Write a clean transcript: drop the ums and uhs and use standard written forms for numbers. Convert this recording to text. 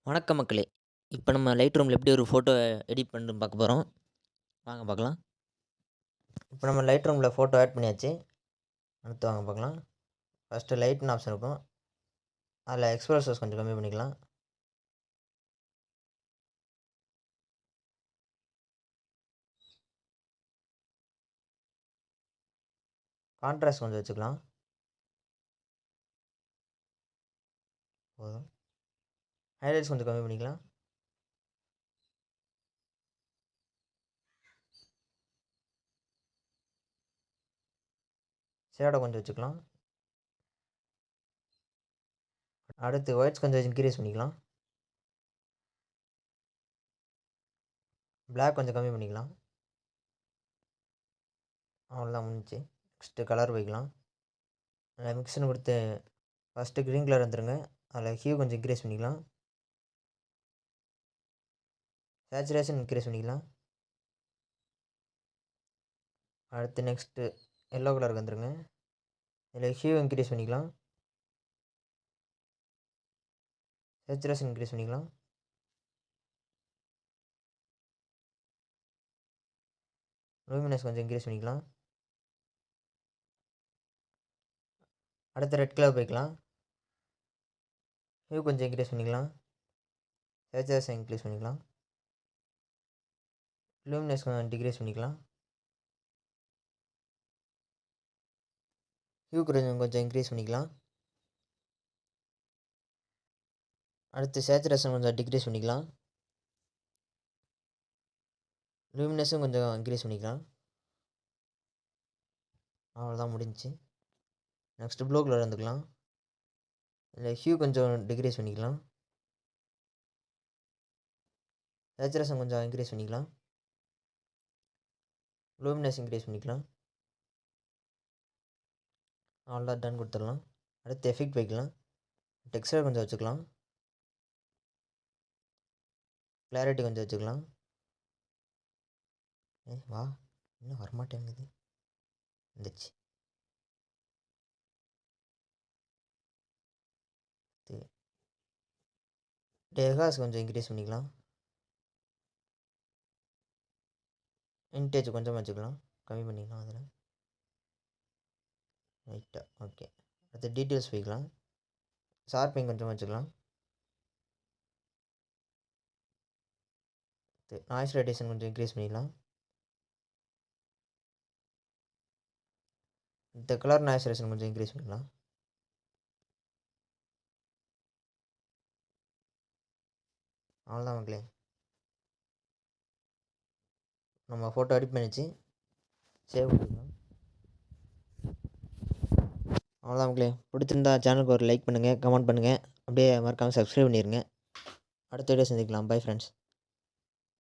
வணக்கம் மக்களே! இப்ப நம்ம லைட் ரூம்ல எப்படி ஒரு ஃபோட்டோ எடிட் பண்ணுறதுன்னு பார்க்க போறோம். வாங்க பார்க்கலாம். இப்ப நம்ம லைட் ரூம்ல ஃபோட்டோ ஆட் பண்ணியாச்சு. அடுத்து வாங்க பார்க்கலாம். ஃபர்ஸ்ட்டு லைட்னு ஆப்ஷன் இருக்கும். அதில எக்ஸ்போசர்ஸ் கொஞ்சம் கம்மி பண்ணிக்கலாம். கான்ட்ராஸ்ட் கொஞ்சம் வச்சுக்கலாம். போதும். ஹைலைட்ஸ் கொஞ்சம் கம்மி பண்ணிக்கலாம். ஷேடோ கொஞ்சம் வச்சுக்கலாம். அடுத்து ஒயிட்ஸ் கொஞ்சம் இன்க்ரீஸ் பண்ணிக்கலாம். பிளாக் கொஞ்சம் கம்மி பண்ணிக்கலாம். அவ்வளோதான் முடிஞ்சுச்சு. நெக்ஸ்ட்டு கலர் வைக்கலாம். அதில் மிக்ஸ்ன்னு கொடுத்து ஃபஸ்ட்டு க்ரீன் கலர் வந்துருங்க. அதில் ஹியூ கொஞ்சம் இன்க்ரீஸ் பண்ணிக்கலாம். சேச்சுரேஷன் இன்க்ரீஸ் பண்ணிக்கலாம். அடுத்து நெக்ஸ்ட்டு எல்லோ கலருக்கு வந்துருங்க. இதில் ஹியூ இன்க்ரீஸ் பண்ணிக்கலாம். சேச்சுரேஷன் இன்க்ரீஸ் பண்ணிக்கலாம். லூமினஸ் கொஞ்சம் இன்க்ரீஸ் பண்ணிக்கலாம். அடுத்து ரெட் கலர் போய்க்கலாம். ஹியூ கொஞ்சம் இன்க்ரீஸ் பண்ணிக்கலாம். சேச்சுரேஷன் இன்க்ரீஸ் பண்ணிக்கலாம். லூமினஸ் கொஞ்சம் டிக்ரீஸ் பண்ணிக்கலாம். ஹியூ கொஞ்சம் இன்க்ரீஸ் பண்ணிக்கலாம். அடுத்து சேச்சுரேஷன் கொஞ்சம் டிக்ரீஸ் பண்ணிக்கலாம். லூமினஸும் கொஞ்சம் இன்க்ரீஸ் பண்ணிக்கலாம். அவ்வளோதான் முடிஞ்சுச்சு. நெக்ஸ்ட்டு ப்ளூ கலர் வந்துக்கலாம். இதில் ஹியூ கொஞ்சம் டிக்ரீஸ் பண்ணிக்கலாம். சேச்சுரேஷன் கொஞ்சம் இன்க்ரீஸ் பண்ணிக்கலாம். லூமினஸ் இன்க்ரீஸ் பண்ணிக்கலாம். அவ்வளோதான் டன் கொடுத்துடலாம். அடுத்து எஃபெக்ட் வைக்கலாம். டெக்ஸ்சர் கொஞ்சம் வச்சுக்கலாம். கிளாரிட்டி கொஞ்சம் வச்சுக்கலாம். வா இன்னும் வரமாட்டேங்குது. வந்துச்சு. டெகாஸ் கொஞ்சம் இன்க்ரீஸ் பண்ணிக்கலாம். இன்டேஜ் கொஞ்சம் வச்சுக்கலாம். கம்மி பண்ணிக்கலாம் அதில். ரைட்டாக ஓகே. அடுத்து டீட்டெயில்ஸ் வைக்கலாம். ஷார்ப்பிங் கொஞ்சம் வச்சுக்கலாம். நாய்ஸ் ரேடியேஷன் கொஞ்சம் இன்க்ரீஸ் பண்ணிக்கலாம். இந்த கலர் நாய்ஸ் ரேடியேஷன் கொஞ்சம் இன்க்ரீஸ் பண்ணிக்கலாம். அவ்வளோதான் மக்களே. நம்ம ஃபோட்டோ எடிட் பண்ணிச்சு சேவ் பண்ணிக்கலாம். அவ்வளோதான் மக்களே. பிடிச்சிருந்தா சேனலுக்கு ஒரு லைக் பண்ணுங்கள், கமெண்ட் பண்ணுங்கள். அப்படியே மறக்காமல் சப்ஸ்கிரைப் பண்ணிடுங்க. அடுத்த வீடியோ சந்திக்கலாம். Bye friends.